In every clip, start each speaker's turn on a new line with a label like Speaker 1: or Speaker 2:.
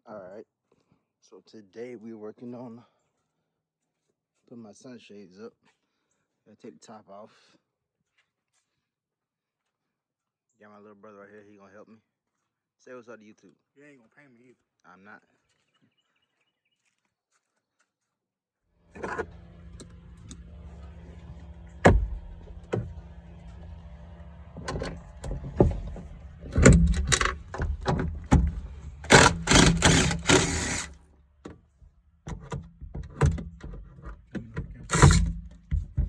Speaker 1: Alright, so today we're working on putting my sunshades up. Gotta take the top off. Got my little brother right here, he gonna help me. Say what's up to YouTube.
Speaker 2: You ain't gonna pay me either.
Speaker 1: I'm not.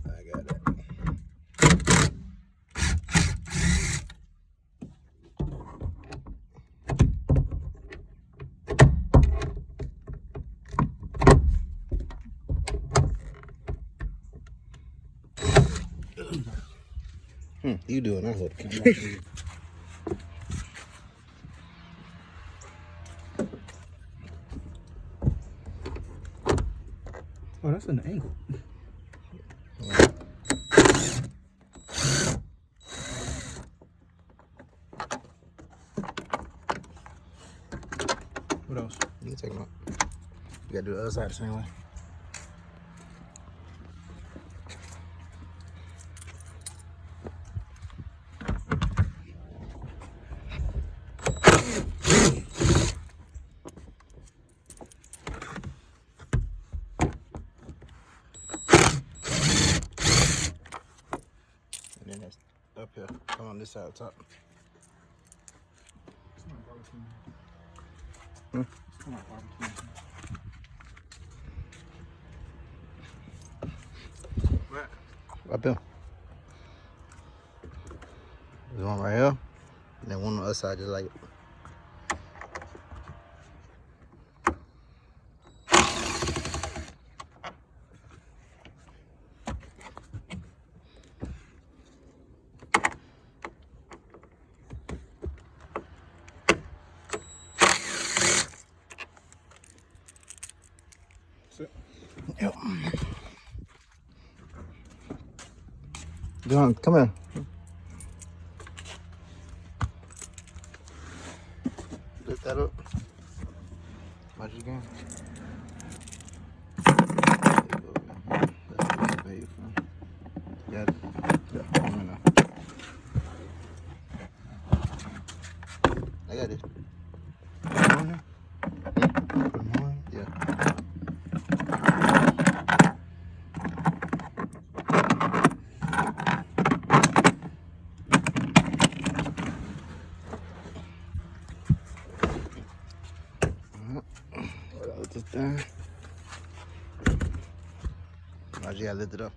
Speaker 1: I got it. You doing? I hope.
Speaker 2: Oh, that's an angle. What else?
Speaker 1: You can take them out. You gotta do the other side the same way. And then that's up here. Come on this side up top.
Speaker 2: It's not barbecue.
Speaker 1: Hmm?
Speaker 2: It's not barbecue.
Speaker 1: What? Up here. There's one right here. And then one on the other side, just like it. Yep. John, come here. Lift that up. Watch it again. That's where you from. Got it. Yeah, come on now. I got it. Put them on there? Put them on? Yeah. Put this down. Now you gotta lift it up.